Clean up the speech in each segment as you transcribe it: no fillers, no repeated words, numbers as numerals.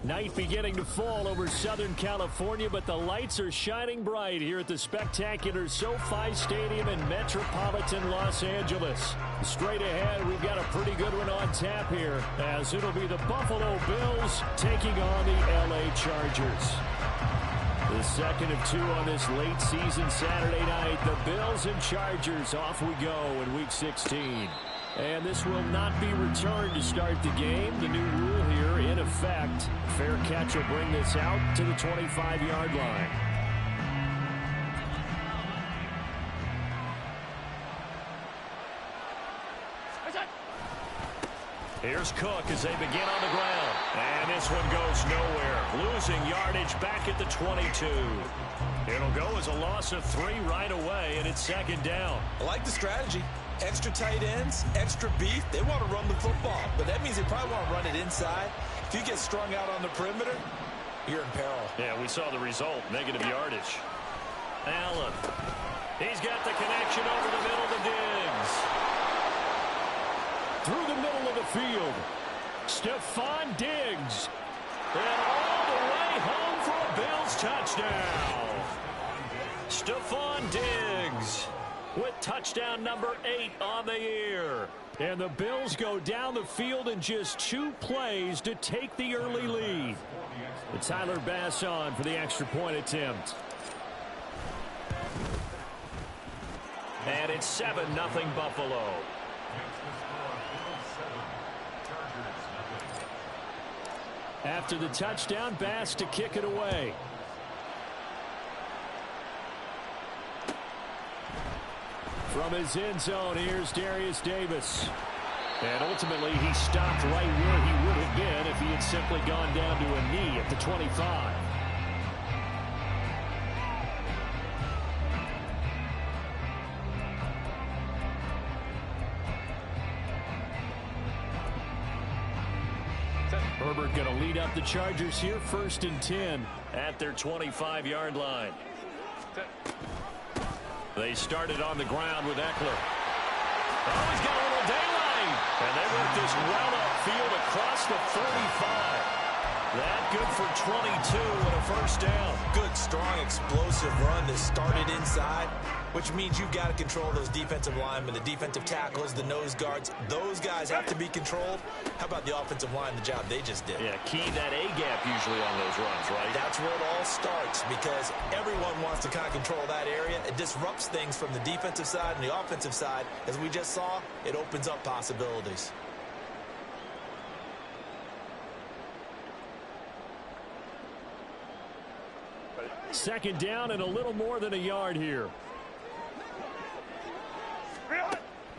Night beginning to fall over Southern California, but the lights are shining bright here at the spectacular SoFi Stadium in metropolitan Los Angeles. Straight ahead, we've got a pretty good one on tap here, as it'll be the Buffalo Bills taking on the LA Chargers. The second of two on this late season Saturday night. The Bills and Chargers, off we go in Week 16. And this will not be returned to start the game. The new rule here in effect. Fair catch will bring this out to the 25-yard line. Here's Cook as they begin on the ground. And this one goes nowhere. Losing yardage back at the 22. It'll go as a loss of 3 right away, and it's second down. I like the strategy. Extra tight ends, extra beef. They want to run the football, but that means they probably want to run it inside. If you get strung out on the perimeter, you're in peril. Yeah, we saw the result, negative yardage. Allen. He's got the connection over the middle to Diggs. Through the middle of the field. Stephon Diggs. And all the way home for a Bills touchdown. Stephon Diggs with touchdown number 8 on the year. And the Bills go down the field in just 2 plays to take the early lead. It's Tyler Bass on for the extra point attempt. And it's 7-0 Buffalo. After the touchdown, Bass to kick it away. From his end zone, here's Darius Davis. And ultimately, he stopped right where he would have been if he had simply gone down to a knee at the 25. Herbert going to lead up the Chargers here, 1st and 10 at their 25-yard line. They started on the ground with Eckler. Oh, he's got a little daylight. And they work this well upfield across the 35. That good for 22 and a first down. Good, strong, explosive run that started inside, which means you've got to control those defensive linemen, the defensive tackles, the nose guards. Those guys have to be controlled. How about the offensive line, the job they just did? Yeah, key that A-gap usually on those runs, right? That's where it all starts, because everyone wants to kind of control that area. It disrupts things from the defensive side and the offensive side. As we just saw, it opens up possibilities. Second down and a little more than a yard here.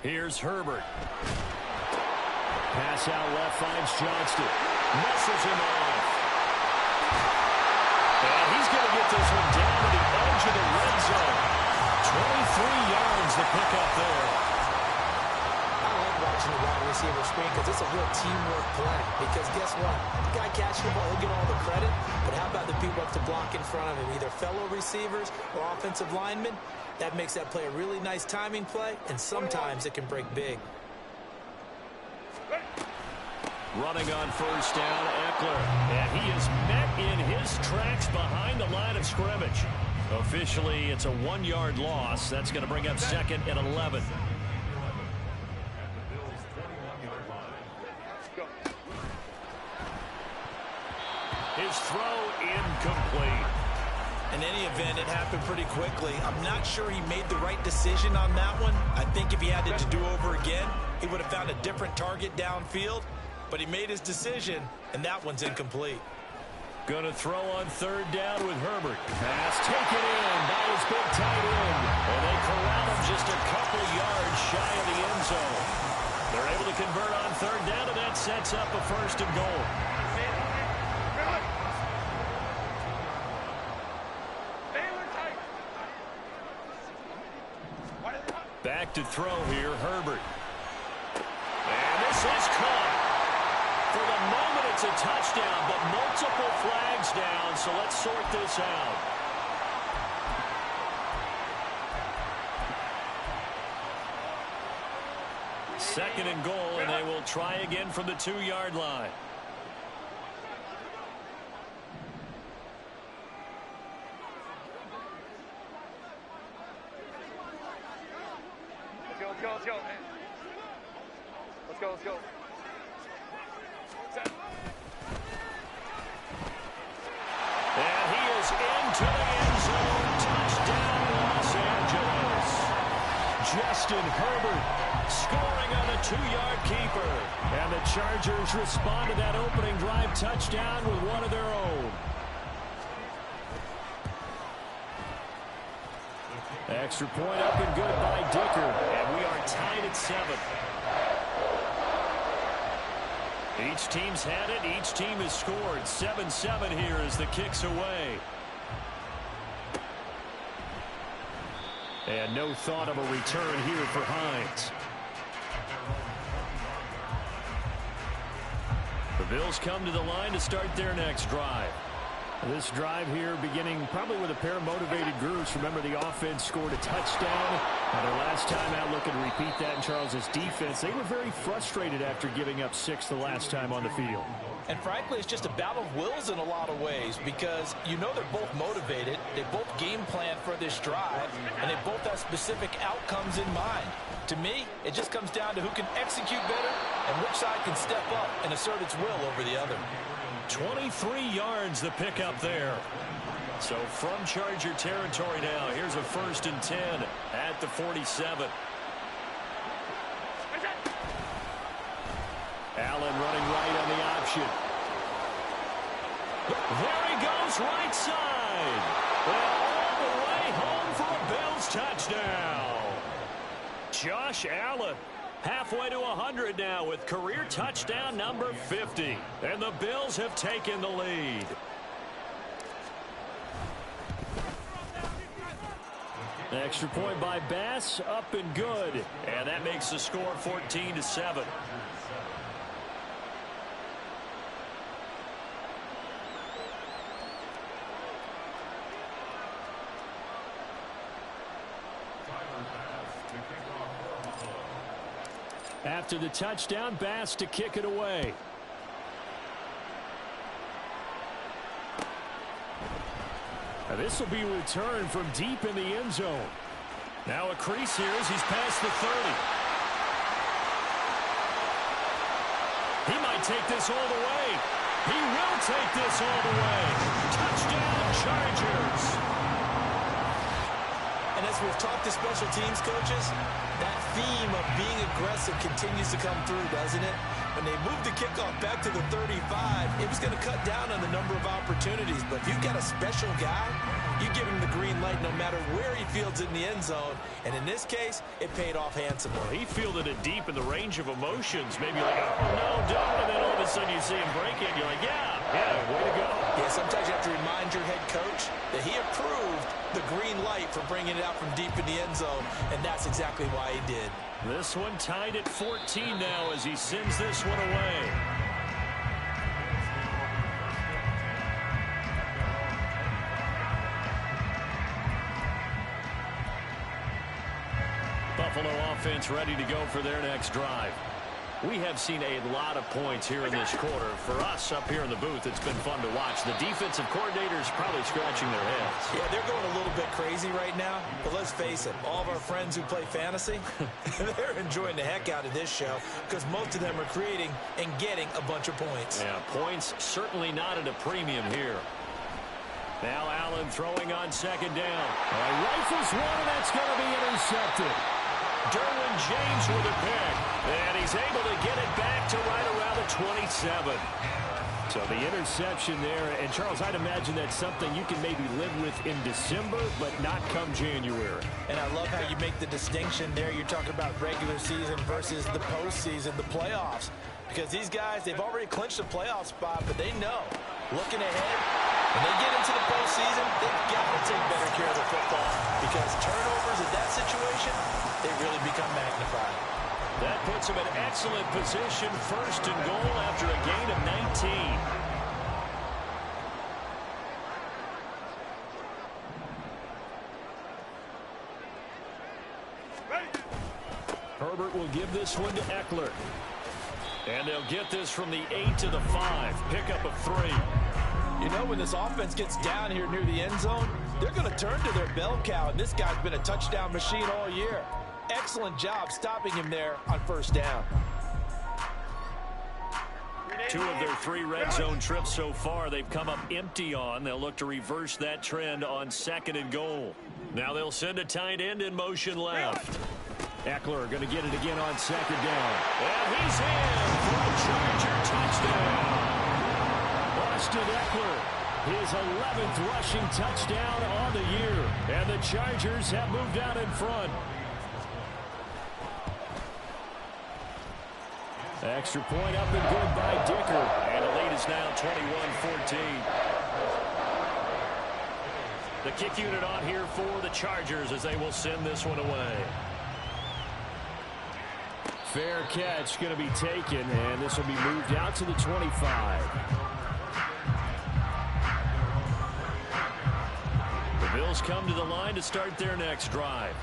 Here's Herbert. Pass out left, finds Johnston. Muscles him off. And he's going to get this one down to the edge of the red zone. 23 yards to pick up there. I like watching the wide receiver screen because it's a real teamwork play. Because guess what? The guy catching the ball, he'll get all the credit. But how about the people up to block in front of him? Either fellow receivers or offensive linemen. That makes that play a really nice timing play, and sometimes it can break big. Running on first down, Eckler. And he is met in his tracks behind the line of scrimmage. Officially, it's a 1-yard loss. That's going to bring up 2nd and 11. His throw incomplete. In any event, it happened pretty quickly. I'm not sure he made the right decision on that one. I think if he had it to do over again, he would have found a different target downfield. But he made his decision, and that one's incomplete. Going to throw on 3rd down with Herbert. Pass taken in by his big tight end. And they corral him just a couple yards shy of the end zone. They're able to convert on 3rd down, and that sets up a 1st and goal. Back to throw here, Herbert. And this is caught. For the moment, it's a touchdown, but multiple flags down, so let's sort this out. Second and goal, and they will try again from the 2-yard line. And he is into the end zone. Touchdown, Los Angeles. Justin Herbert scoring on a 2-yard keeper. And the Chargers respond to that opening drive touchdown with one of their own. Extra point up and good by Dicker. And we are tied at 7. Each team's had it. Each team has scored. 7-7 here as the kick's away. And no thought of a return here for Hines. The Bills come to the line to start their next drive. This drive here beginning probably with a pair of motivated groups. Remember, the offense scored a touchdown. Their last time out, looking to repeat that in Charles's defense. They were very frustrated after giving up 6 the last time on the field. And frankly, it's just a battle of wills in a lot of ways because you know they're both motivated. They both game plan for this drive, and they both have specific outcomes in mind. To me, it just comes down to who can execute better and which side can step up and assert its will over the other. 23 yards the pickup there. So from Charger territory now, here's a 1st and 10 at the 47. Allen running right on the option. There he goes, right side. And all the way home for a Bills touchdown. Josh Allen. Halfway to 100 now with career touchdown number 50. And the Bills have taken the lead. Extra point by Bass, up and good. And that makes the score 14-7. After the touchdown, Bass to kick it away. Now this will be returned from deep in the end zone. Now a crease here as he's past the 30. He might take this all the way. He will take this all the way. Touchdown, Chargers. And as we've talked to special teams coaches, that theme of being aggressive continues to come through, doesn't it? When they moved the kickoff back to the 35, it was going to cut down on the number of opportunities. But if you've got a special guy, you give him the green light no matter where he fields it in the end zone. And in this case, it paid off handsomely. He fielded it deep in the range of emotions. Maybe like, oh, no, don't. And then all of a sudden you see him break it. You're like, yeah, way to go. Yeah, sometimes you have to remind your head coach that he approved the green light for bringing it out from deep in the end zone. And that's exactly why he did. This one tied at 14 now as he sends this one away. Buffalo offense ready to go for their next drive. We have seen a lot of points here in this quarter. For us up here in the booth, it's been fun to watch. The defensive coordinators probably scratching their heads. Yeah, they're going a little bit crazy right now. But let's face it, all of our friends who play fantasy, they're enjoying the heck out of this show because most of them are creating and getting a bunch of points. Yeah, points certainly not at a premium here. Now Allen throwing on 2nd down. Rifles one, and that's going to be intercepted. Derwin James with a pick. And he's able to get it back to right around the 27. So the interception there. And, Charles, I'd imagine that's something you can maybe live with in December, but not come January. And I love how you make the distinction there. You're talking about regular season versus the postseason, the playoffs. Because these guys, they've already clinched a playoff spot, but they know, looking ahead, when they get into the postseason, they've got to take better care of the football. Because turnovers in that situation, they really become magnified. That puts him in excellent position, 1st and goal after a gain of 19. Herbert will give this one to Eckler. And they'll get this from the 8 to the 5. Pickup of 3. You know, when this offense gets down here near the end zone, they're going to turn to their bell cow, and this guy's been a touchdown machine all year. excellent job stopping him there on first down. 2 of their 3 red zone trips so far they've come up empty on. They'll look to reverse that trend on 2nd and goal. Now they'll send a tight end in motion left. Eckler going to get it again on 2nd down. And he's in for a Charger touchdown. Austin Eckler, his 11th rushing touchdown on the year. And the Chargers have moved out in front. Extra point up and good by Dicker. And the lead is now 21-14. The kick unit on here for the Chargers as they will send this one away. Fair catch going to be taken, and this will be moved out to the 25. The Bills come to the line to start their next drive.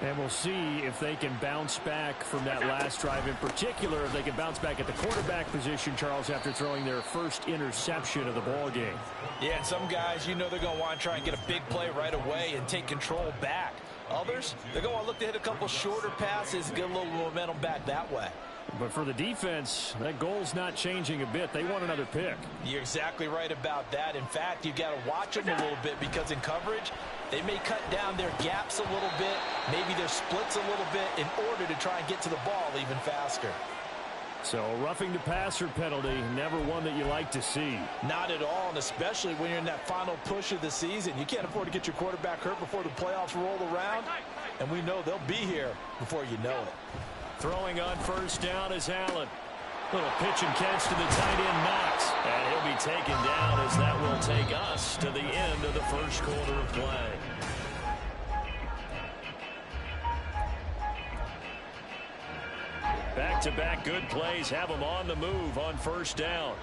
And we'll see if they can bounce back from that last drive. In particular, if they can bounce back at the quarterback position, Charles, after throwing their first interception of the ball game. Yeah, and some guys, you know they're going to want to try and get a big play right away and take control back. Others, they're going to look to hit a couple shorter passes and get a little momentum back that way. But for the defense, that goal's not changing a bit. They want another pick. You're exactly right about that. In fact, you've got to watch them a little bit because in coverage, they may cut down their gaps a little bit, maybe their splits a little bit in order to try and get to the ball even faster. So a roughing the passer penalty, never one that you like to see. Not at all, and especially when you're in that final push of the season. You can't afford to get your quarterback hurt before the playoffs roll around, and we know they'll be here before you know it. Throwing on first down is Allen. Little pitch and catch to the tight end, Knox. And he'll be taken down as that will take us to the end of the first quarter of play. Back-to-back good plays have them on the move on first down.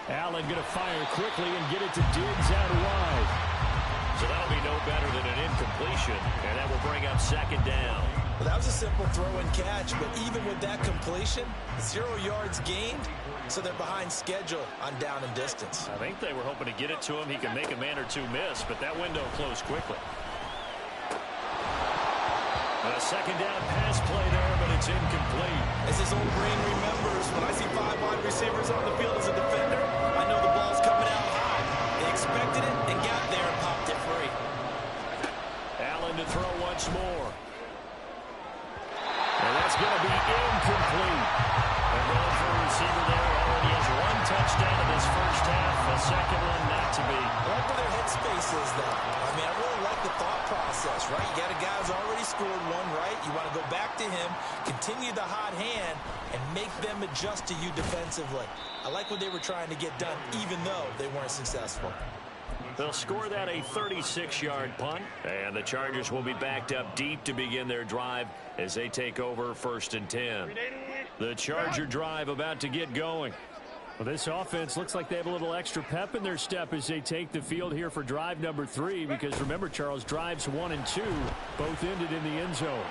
Allen going to fire quickly and get it to Diggs out wide. So that'll be no better than an incompletion, and that will bring up 2nd down. Well, that was a simple throw and catch, but even with that completion, 0 yards gained, so they're behind schedule on down and distance. I think they were hoping to get it to him. He can make a man or two miss, but that window closed quickly. A 2nd down pass play there, but it's incomplete. As this old brain remembers, when I see 5 wide receivers on the field as a defender, I know the ball's coming out high. They expected it and got there and popped it free. Allen to throw once more. And that's going to be incomplete. They're going for a receiver there. Already has 1 touchdown in this first half. A second one not to be. I like where their headspace is, though. I mean, I really like the thought process, right? You got a guy who's already scored 1, right? You want to go back to him, continue the hot hand, and make them adjust to you defensively. I like what they were trying to get done, even though they weren't successful. They'll score that a 36-yard punt, and the Chargers will be backed up deep to begin their drive as they take over 1st and 10. The Charger drive about to get going. Well, this offense looks like they have a little extra pep in their step as they take the field here for drive number 3, because remember, Charles, drives 1 and 2 both ended in the end zone.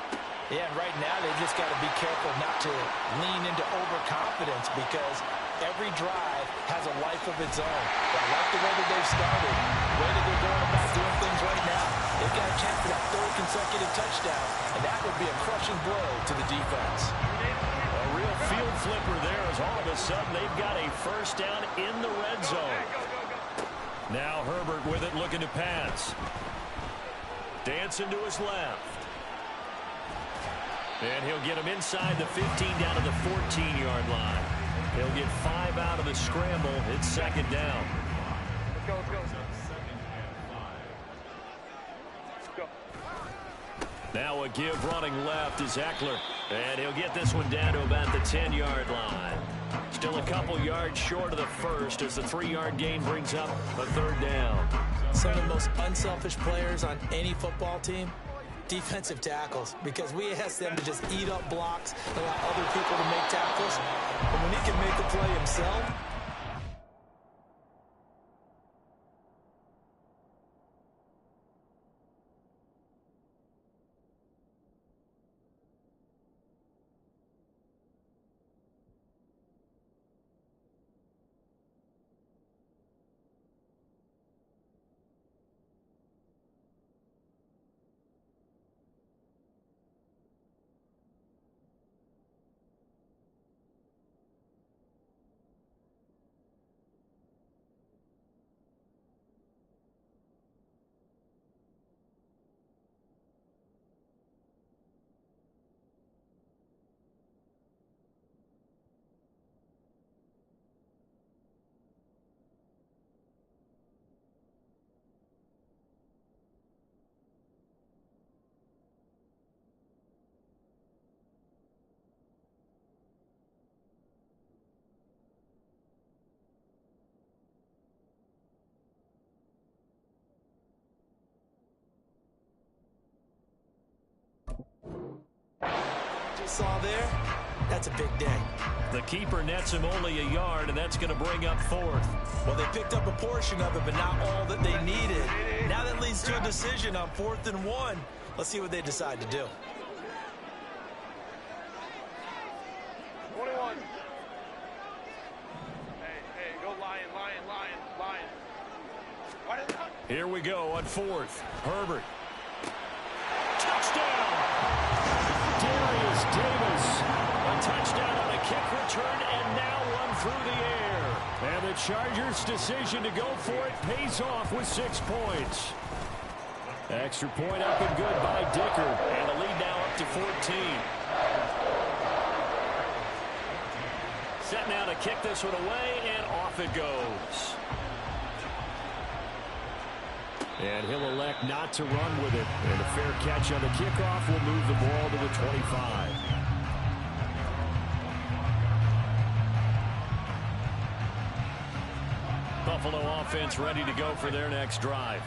Yeah, and right now they've just got to be careful not to lean into overconfidence, because every drive has a life of its own. But I like the way that they've started, the way that they're going about doing things right now. They've got a chance for that 3rd consecutive touchdown, and that would be a crushing blow to the defense. A real field flipper there as all of a sudden they've got a first down in the red zone. Now Herbert with it, looking to pass. Dancing to his left. And he'll get him inside the 15 down to the 14-yard line. He'll get 5 out of the scramble. It's 2nd down. Let's go, let's go. Now a give running left is Eckler. And he'll get this one down to about the 10-yard line. Still a couple yards short of the first as the 3-yard gain brings up a 3rd down. Some of the most unselfish players on any football team, defensive tackles, because we ask them to just eat up blocks, allow other people to make tackles. But when he can make a play himself, saw there, that's a big day. The keeper nets him only a yard, and that's going to bring up fourth. Well, they picked up a portion of it, but not all that they needed. Now that leads to a decision on 4th and 1. Let's see what they decide to do. 21. Hey, go lion. Here we go on 4th. Herbert. Touchdown! Darius Davis. A touchdown on a kick return, and now one through the air. And the Chargers' decision to go for it pays off with 6 points. Extra point up and good by Dicker. And the lead now up to 14. Set now to kick this one away, and off it goes. And he'll elect not to run with it. And a fair catch on the kickoff will move the ball to the 25. Buffalo offense ready to go for their next drive.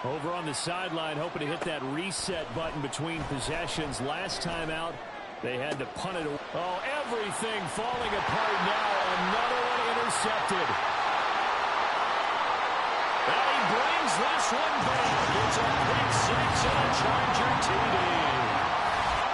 Over on the sideline, hoping to hit that reset button between possessions. Last time out, they had to punt it. Oh, everything falling apart now. Another one intercepted. And he brings this one back. It's a pick six and a Charger TD.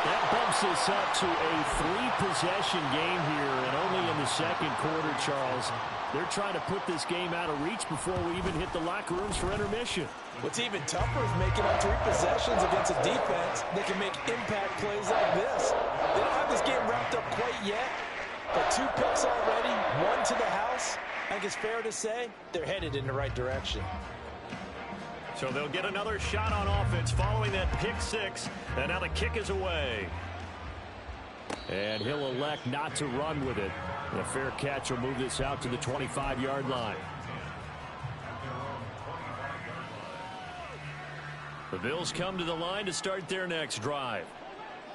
That bumps us up to a 3-possession game here, and only in the second quarter, Charles. They're trying to put this game out of reach before we even hit the locker rooms for intermission. What's even tougher is making up 3 possessions against a defense that can make impact plays like this. They don't have this game wrapped up quite yet, but 2 picks already, 1 to the house. I think it's fair to say they're headed in the right direction. So they'll get another shot on offense following that pick 6, and now the kick is away. And he'll elect not to run with it. A fair catch will move this out to the 25-yard line. The Bills come to the line to start their next drive.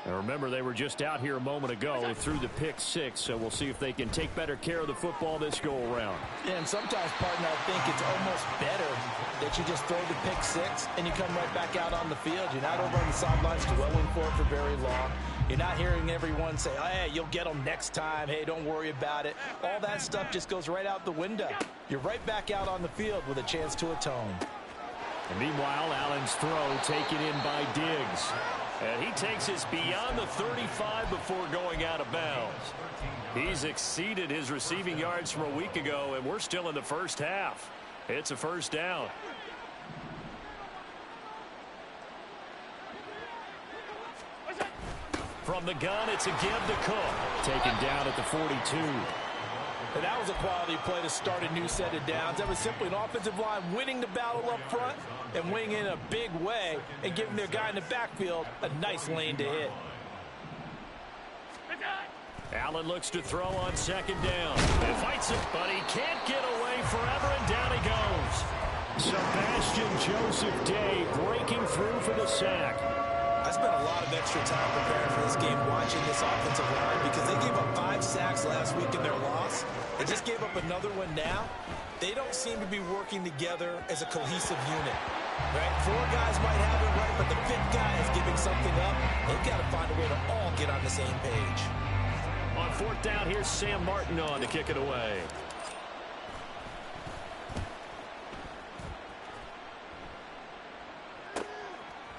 And remember, they were just out here a moment ago through the pick 6, so we'll see if they can take better care of the football this go-around. Yeah, and sometimes, partner, I think it's almost better that you just throw the pick 6 and you come right back out on the field. You're not over on the sidelines dwelling for it for very long. You're not hearing everyone say, oh, hey, you'll get them next time. Hey, don't worry about it. All that stuff just goes right out the window. You're right back out on the field with a chance to atone. And meanwhile, Allen's throw taken in by Diggs. And he takes us beyond the 35 before going out of bounds. He's exceeded his receiving yards from a week ago, and we're still in the first half. It's a first down. From the gun, it's a give to Cook. Taken down at the 42. And that was a quality play to start a new set of downs. That was simply an offensive line winning the battle up front and winning in a big way and giving their guy in the backfield a nice lane to hit. Allen looks to throw on second down. And fights it, but he can't get away forever, and down he goes. Sebastian Joseph Day breaking through for the sack. I spent a lot of extra time preparing for this game watching this offensive line because they gave up 5 sacks last week in their loss. They just gave up another one now. They don't seem to be working together as a cohesive unit. Right? 4 guys might have it right, but the 5th guy is giving something up. They've got to find a way to all get on the same page. On 4th down, here's Sam Martin on to kick it away.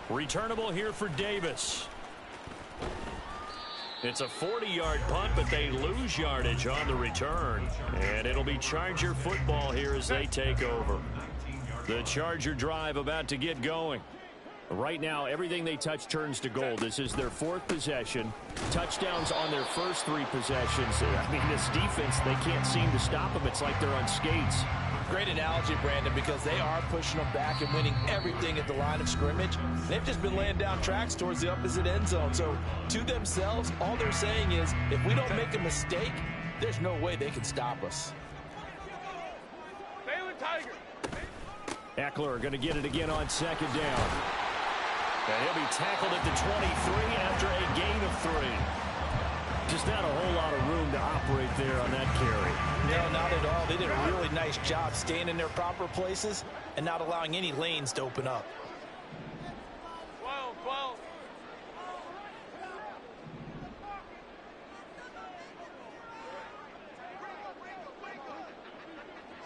Returnable here for Davis. It's a 40-yard punt, but they lose yardage on the return. And it'll be Charger football here as they take over. The Charger drive about to get going. Right now, everything they touch turns to gold. This is their 4th possession. Touchdowns on their first 3 possessions. I mean, this defense, they can't seem to stop them. It's like they're on skates. Great analogy, Brandon, because they are pushing them back and winning everything at the line of scrimmage. They've just been laying down tracks towards the opposite end zone. So to themselves, all they're saying is, if we don't make a mistake, there's no way they can stop us. Eckler going to get it again on second down. And he'll be tackled at the 23 after a gain of 3. Just not a whole lot of room to operate there on that carry. No, not at all. They did a really nice job staying in their proper places and not allowing any lanes to open up. 12.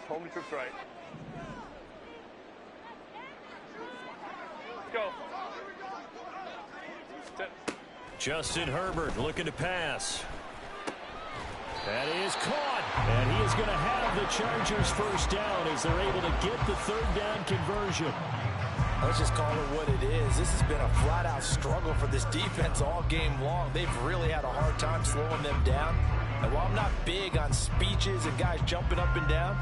Hold me trips right. Let's go. Justin Herbert looking to pass. That is caught. And he is going to have the Chargers first down as they're able to get the third down conversion. Let's just call it what it is. This has been a flat-out struggle for this defense all game long. They've really had a hard time slowing them down. And while I'm not big on speeches and guys jumping up and down,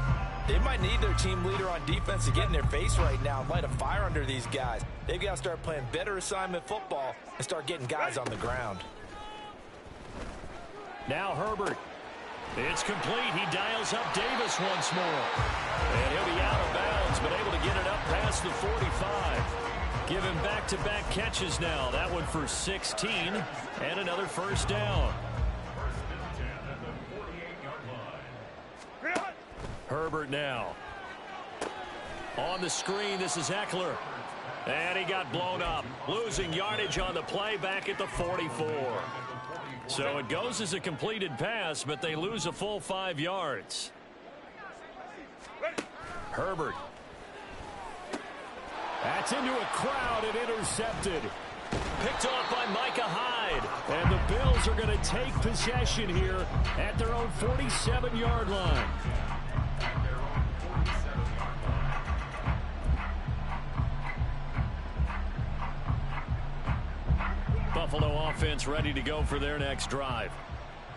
they might need their team leader on defense to get in their face right now and light a fire under these guys. They've got to start playing better assignment football and start getting guys on the ground. Now Herbert. It's complete. He dials up Davis once more. And he'll be out of bounds, but able to get it up past the 45. Give him back-to-back catches now. That one for 16 and another first down. Herbert now. On the screen, this is Eckler. And he got blown up. Losing yardage on the play back at the 44. So it goes as a completed pass, but they lose a full 5 yards. Herbert. That's into a crowd and intercepted. Picked off by Micah Hyde. And the Bills are going to take possession here at their own 47-yard line. Buffalo offense ready to go for their next drive.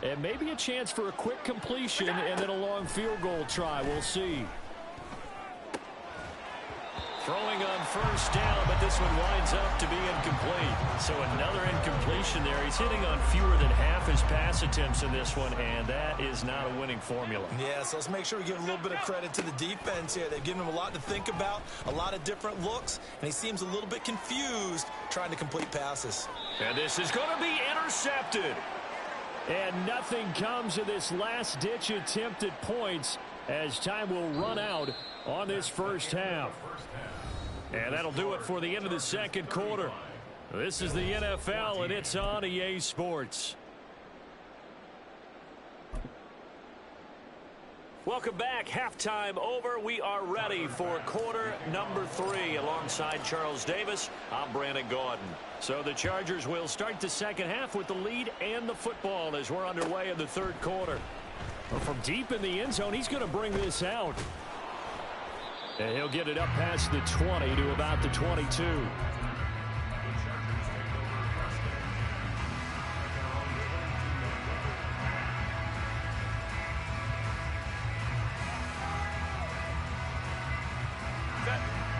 And maybe a chance for a quick completion and then a long field goal try. We'll see. Throwing on first down, but this one winds up to be incomplete. So another incompletion there. He's hitting on fewer than half his pass attempts in this one, and that is not a winning formula. Yeah, so let's make sure we give a little bit of credit to the defense here. They've given him a lot to think about, a lot of different looks, and he seems a little bit confused trying to complete passes. And this is going to be intercepted. And nothing comes of this last-ditch attempt at points as time will run out on this first half. And that'll do it for the end of the second quarter. This is the NFL, and it's on EA Sports. Welcome back. Halftime over. We are ready for quarter number 3. Alongside Charles Davis, I'm Brandon Gaudin. So the Chargers will start the second half with the lead and the football as we're underway in the third quarter. Well, from deep in the end zone, he's going to bring this out. And he'll get it up past the 20 to about the 22.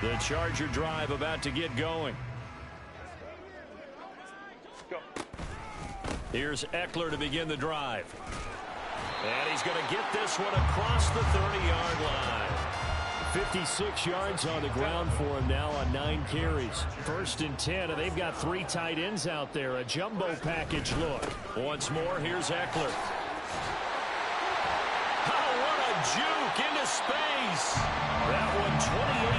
The Charger drive about to get going. Here's Eckler to begin the drive. And he's going to get this one across the 30-yard line. 56 yards on the ground for him now on 9 carries. First and 10, and they've got 3 tight ends out there. A jumbo package look. Once more, here's Eckler. Oh, what a juke into space. That one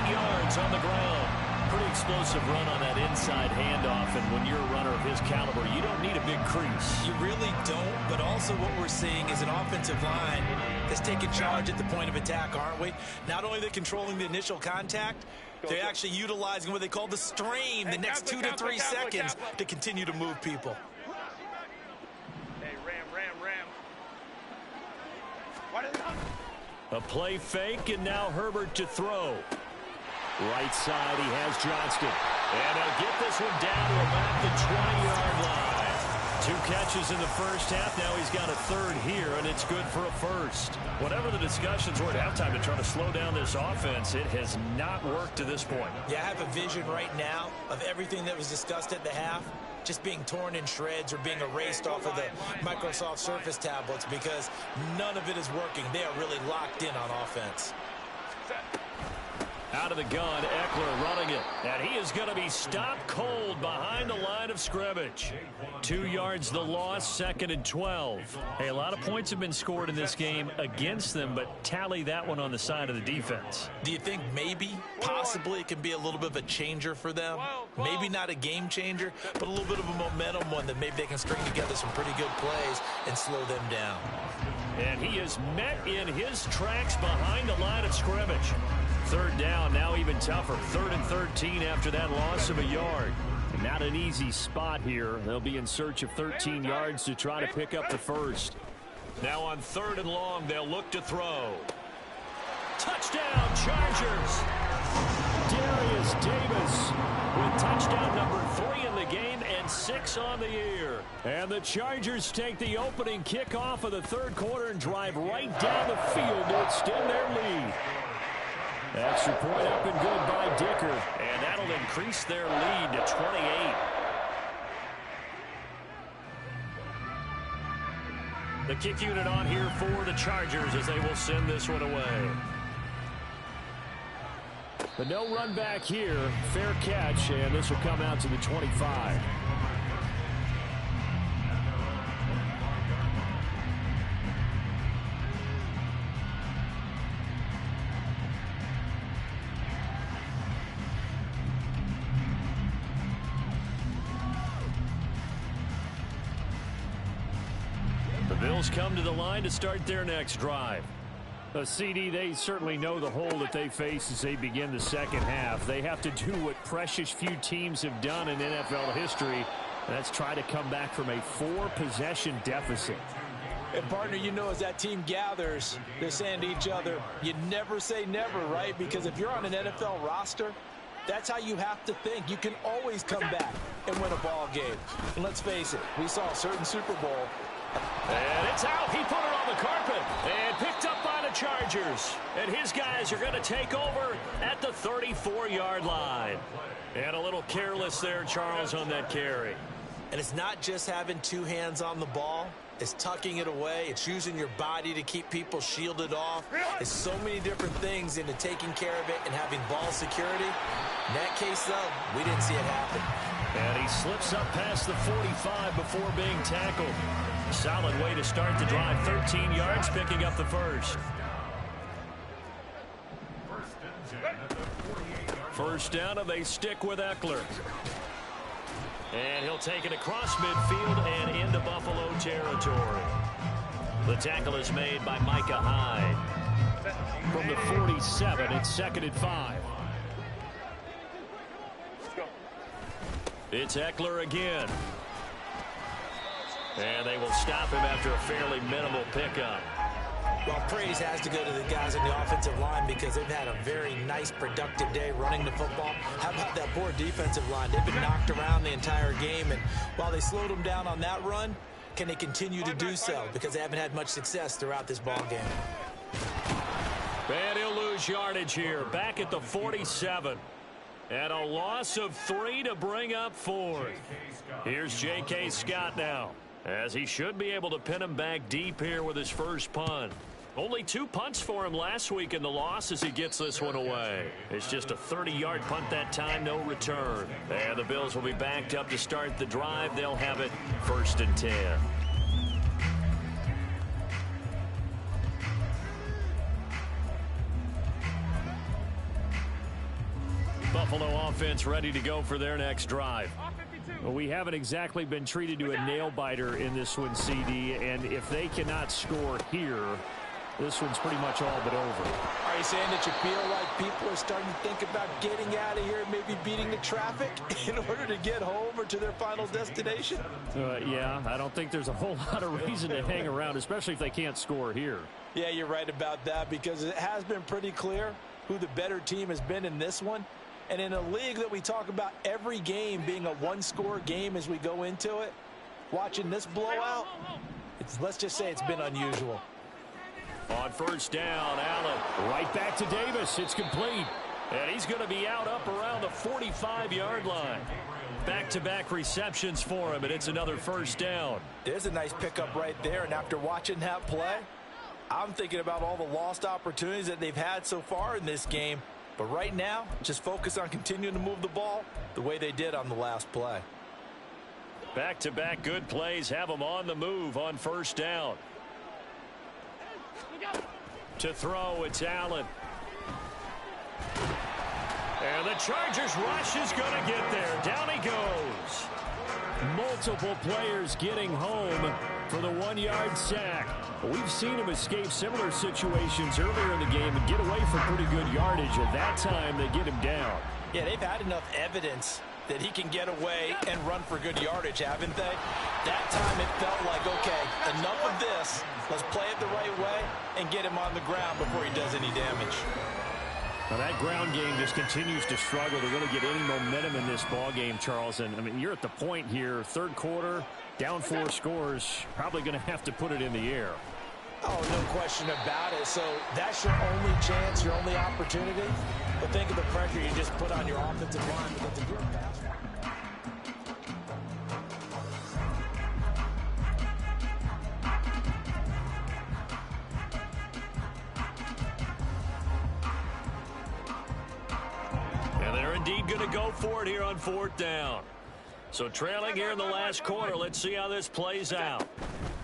28 yards on the ground. Pretty explosive run on that inside handoff, and when you're a runner of his caliber, you don't need a big crease. You really don't, but also what we're seeing is an offensive line that's taking charge at the point of attack, aren't we? Not only are they controlling the initial contact, they're actually utilizing what they call the strain, the next 2 to 3 seconds to continue to move people. Hey, ram. A play fake, and now Herbert to throw. Right side, he has Johnston. And he'll get this one down to about the 20-yard line. 2 catches in the first half. Now he's got a third here, and it's good for a first. Whatever the discussions were at halftime to try to slow down this offense, it has not worked to this point. Yeah, I have a vision right now of everything that was discussed at the half just being torn in shreds or being erased off of the Microsoft Surface tablets because none of it is working. They are really locked in on offense. Out of the gun, Eckler running it. And he is going to be stopped cold behind the line of scrimmage. 2 yards the loss, 2nd and 12. Hey, a lot of points have been scored in this game against them, but tally that one on the side of the defense. Do you think maybe, possibly, it can be a little bit of a changer for them? Maybe not a game changer, but a little bit of a momentum one that maybe they can string together some pretty good plays and slow them down. And he is met in his tracks behind the line of scrimmage. Third down, now even tougher. 3rd and 13 after that loss of a yard. Not an easy spot here. They'll be in search of 13 yards to try to pick up the first. Now on 3rd and long, they'll look to throw. Touchdown, Chargers! Darius Davis with touchdown number 3 in the game and 6 on the year. And the Chargers take the opening kickoff of the 3rd quarter and drive right down the field to extend their lead. Extra point up and good by Dicker, and that'll increase their lead to 28. The kick unit on here for the Chargers as they will send this one away. But no run back here. Fair catch, and this will come out to the 25. The Bills come to the line to start their next drive. A CD, they certainly know the hole that they face as they begin the second half. They have to do what precious few teams have done in NFL history. That's try to come back from a 4-possession deficit. And, partner, you know, as that team gathers, they're saying to each other, you never say never, right? Because if you're on an NFL roster, that's how you have to think. You can always come back and win a ball game. And let's face it, we saw a certain Super Bowl. And it's out. He put it on the carpet and picked up by the Chargers. And his guys are going to take over at the 34-yard line. And a little careless there, Charles, on that carry. And it's not just having 2 hands on the ball. It's tucking it away. It's using your body to keep people shielded off. It's so many different things into taking care of it and having ball security. In that case, though, we didn't see it happen. And he slips up past the 45 before being tackled. Solid way to start the drive. 13 yards, picking up the first. First down, and they stick with Eckler. And he'll take it across midfield and into Buffalo territory. The tackle is made by Micah Hyde. From the 47, it's 2nd and 5. It's Eckler again. And they will stop him after a fairly minimal pickup. Well, praise has to go to the guys on the offensive line because they've had a very nice, productive day running the football. How about that poor defensive line? They've been knocked around the entire game, and while they slowed them down on that run, can they continue to do so? Because they haven't had much success throughout this ball game. And he'll lose yardage here, back at the 47. And a loss of 3 to bring up 4th. Here's J.K. Scott now, as he should be able to pin him back deep here with his first punt. Only 2 punts for him last week in the loss as he gets this one away. It's just a 30-yard punt that time, no return. And the Bills will be backed up to start the drive. They'll have it 1st and 10. Buffalo offense ready to go for their next drive. Well, we haven't exactly been treated to a nail-biter in this one, CD, and if they cannot score here, this one's pretty much all but over. Are you saying that you feel like people are starting to think about getting out of here and maybe beating the traffic in order to get home or to their final destination? Yeah, I don't think there's a whole lot of reason to hang around, especially if they can't score here. Yeah, you're right about that because it has been pretty clear who the better team has been in this one. And in a league that we talk about every game being a one-score game as we go into it, watching this blowout, let's just say it's been unusual. On first down, Allen right back to Davis. It's complete. And he's going to be out up around the 45-yard line. Back-to-back receptions for him, and it's another first down. There's a nice pickup right there, and after watching that play, I'm thinking about all the lost opportunities that they've had so far in this game. But right now, just focus on continuing to move the ball the way they did on the last play. Back-to-back good plays have them on the move on first down. To throw, it's Allen. And the Chargers rush is going to get there. Down he goes. Multiple players getting home for the 1-yard sack. We've seen him escape similar situations earlier in the game and get away for pretty good yardage. At that time, they get him down. Yeah, they've had enough evidence that he can get away and run for good yardage, haven't they? That time it felt like, okay, enough of this. Let's play it the right way and get him on the ground before he does any damage. Now that ground game just continues to struggle to really get any momentum in this ball game, Charles. And I mean, you're at the point here, third quarter, down 4 scores, probably going to have to put it in the air. Oh, no question about it. So that's your only chance, your only opportunity. But think of the pressure you just put on your offensive line because if you're a pass. And they're indeed going to go for it here on 4th down. So trailing here in the last quarter, let's see how this plays out.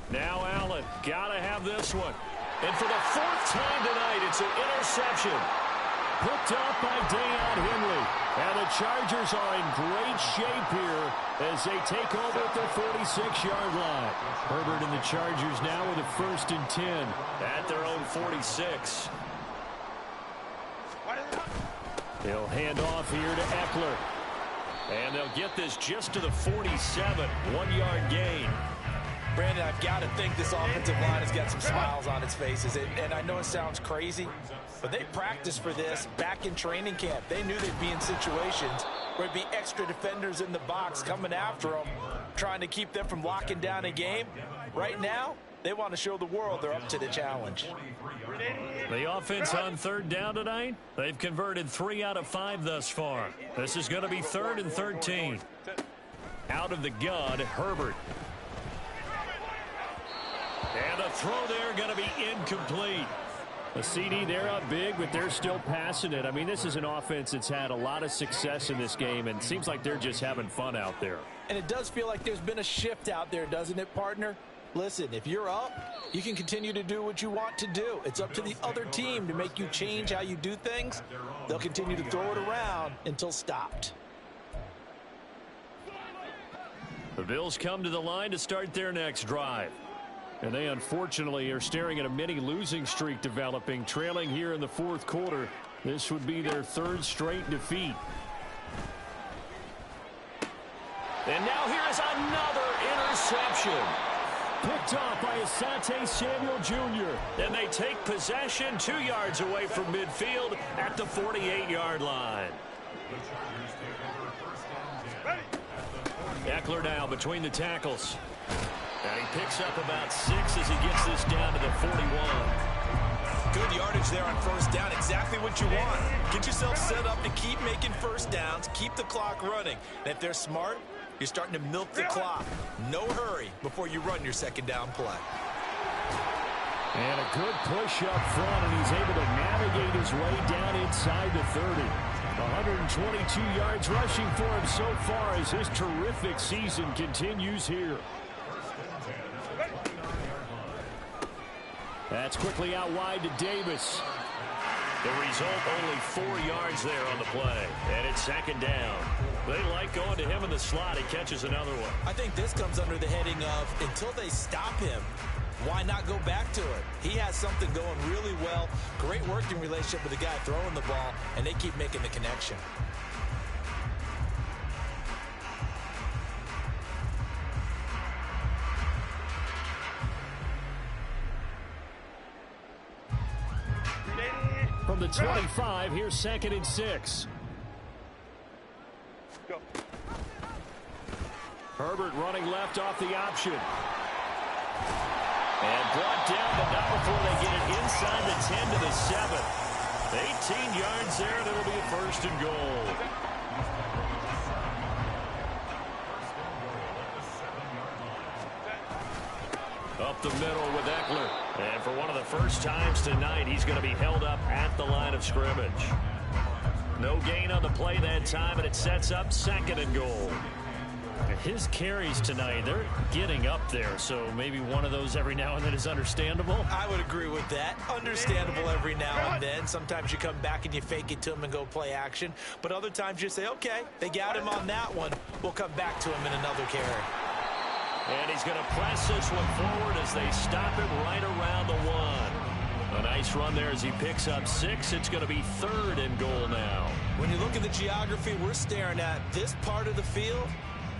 Now Allen, got to have this one. And for the 4th time tonight, it's an interception. Picked off by Deion Henley. And the Chargers are in great shape here as they take over at their 46-yard line. Herbert and the Chargers now with a 1st and 10 at their own 46. They'll hand off here to Eckler. And they'll get this just to the 47, 1-yard gain. Brandon, I've got to think this offensive line has got some smiles on its faces. And I know it sounds crazy, but they practiced for this back in training camp. They knew they'd be in situations where there'd be extra defenders in the box coming after them, trying to keep them from locking down a game. Right now, they want to show the world they're up to the challenge. The offense on 3rd down tonight, they've converted 3 out of 5 thus far. This is going to be 3rd and 13. Out of the gun, Herbert. And the throw there going to be incomplete. A CD, they're up big, but they're still passing it. I mean, this is an offense that's had a lot of success in this game, and it seems like they're just having fun out there. And it does feel like there's been a shift out there, doesn't it, partner? Listen, if you're up, you can continue to do what you want to do. It's up to the other team to make you change how you do things. They'll continue to throw it around until stopped. The Bills come to the line to start their next drive. And they unfortunately are staring at a mini losing streak developing, trailing here in the 4th quarter. This would be their 3rd straight defeat. And now here is another interception. Picked off by Asante Samuel Jr. And they take possession 2 yards away from midfield at the 48-yard line. Eckler now between the tackles. And he picks up about 6 as he gets this down to the 41. Good yardage there on 1st down. Exactly what you want. Get yourself set up to keep making 1st downs. Keep the clock running. And if they're smart, you're starting to milk the clock. No hurry before you run your 2nd down play. And a good push up front, and he's able to navigate his way down inside the 30. 122 yards rushing for him so far as his terrific season continues here. That's quickly out wide to Davis. The result, only 4 yards there on the play. And it's 2nd down. They like going to him in the slot. He catches another one. I think this comes under the heading of until they stop him, why not go back to it? He has something going really well. Great working relationship with the guy throwing the ball, and they keep making the connection. From the 25, here's 2nd and 6. Go. Herbert running left off the option. And brought down, but not before they get it inside the 10 to the 7. 18 yards there, and it'll be a 1st and goal. Up the middle with Eckler. And for one of the first times tonight, he's going to be held up at the line of scrimmage. No gain on the play that time, and it sets up 2nd and goal. His carries tonight, they're getting up there, so maybe one of those every now and then is understandable. I would agree with that. Understandable every now and then. Sometimes you come back and you fake it to him and go play action. But other times you say, okay, they got him on that one. We'll come back to him in another carry. And he's going to press this one forward as they stop him right around the 1. A nice run there as he picks up 6. It's going to be 3rd and goal now. When you look at the geography we're staring at, this part of the field,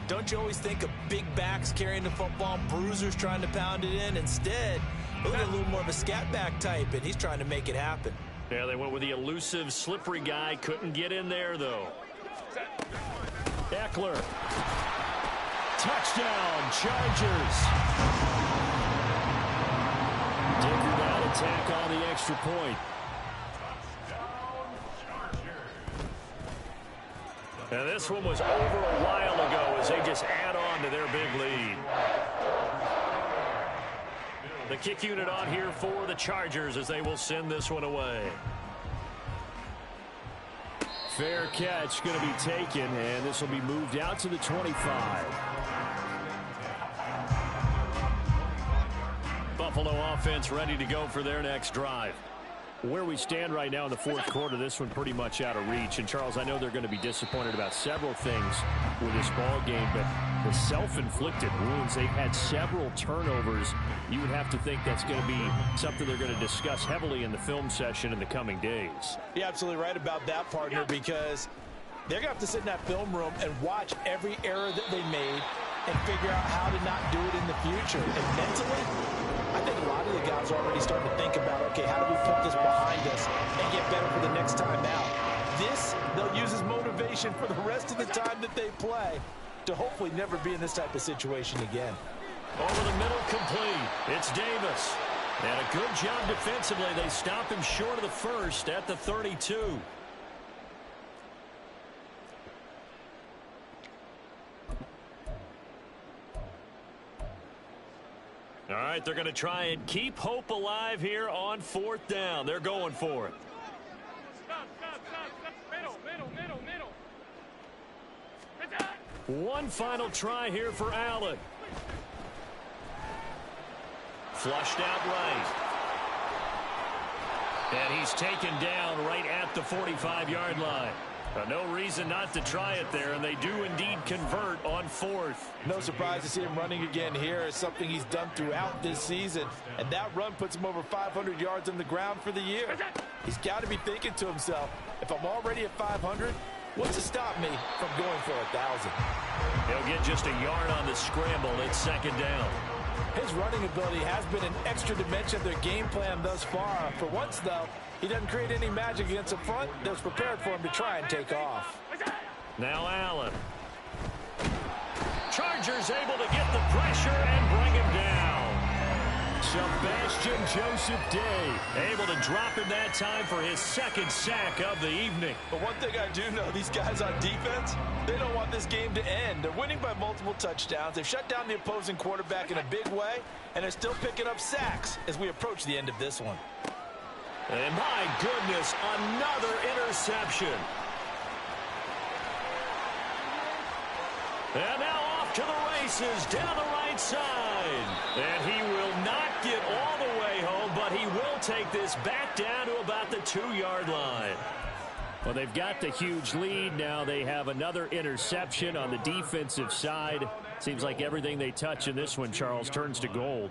don't you always think of big backs carrying the football, bruisers trying to pound it in? Instead, look at a little more of a scat back type, and he's trying to make it happen. Yeah, they went with the elusive, slippery guy. Couldn't get in there, though. Eckler. Touchdown, Chargers. Dicker that attack on the extra point. And this one was over a while ago as they just add on to their big lead. The kick unit on here for the Chargers as they will send this one away. Fair catch going to be taken, and this will be moved out to the 25. Buffalo offense ready to go for their next drive. Where we stand right now in the 4th quarter, this one pretty much out of reach. And, Charles, I know they're going to be disappointed about several things with this ball game, but the self-inflicted wounds, they've had several turnovers. You would have to think that's going to be something they're going to discuss heavily in the film session in the coming days. You're absolutely right about that, partner, because they're going to have to sit in that film room and watch every error that they made and figure out how to not do it in the future. And mentally, I think a lot of the guys are already starting to think about, okay, how do we put this behind us and get better for the next time out? This, they'll use as motivation for the rest of the time that they play to hopefully never be in this type of situation again. Over the middle, complete. It's Davis. And a good job defensively. They stop him short of the first at the 32. All right, they're going to try and keep hope alive here on 4th down. They're going for it. One final try here for Allen. Flushed out right. And he's taken down right at the 45-yard line. No reason not to try it there, and they do indeed convert on 4th. No surprise to see him running again here. It's something he's done throughout this season, and that run puts him over 500 yards on the ground for the year. He's got to be thinking to himself, if I'm already at 500, what's to stop me from going for 1,000? He'll get just a yard on the scramble. It's 2nd down. His running ability has been an extra dimension of their game plan thus far. For once, though, he doesn't create any magic against the front that was prepared for him to try and take off. Now Allen. Chargers able to get the pressure and bring him down. Sebastian Joseph Day able to drop him that time for his 2nd sack of the evening. But one thing I do know, these guys on defense, they don't want this game to end. They're winning by multiple touchdowns. They've shut down the opposing quarterback in a big way, and they're still picking up sacks as we approach the end of this one. And my goodness, another interception. And now off to the races down the right side. And he will not get all the way home, but he will take this back down to about the 2-yard line. Well, they've got the huge lead. Now they have another interception on the defensive side. Seems like everything they touch in this one, Charles, turns to gold.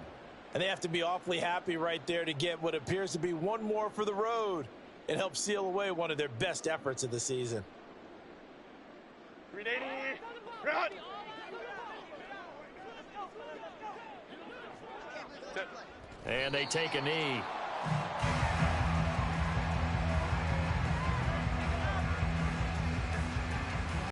And they have to be awfully happy right there to get what appears to be one more for the road. It helps seal away one of their best efforts of the season. 380, run! And they take a knee.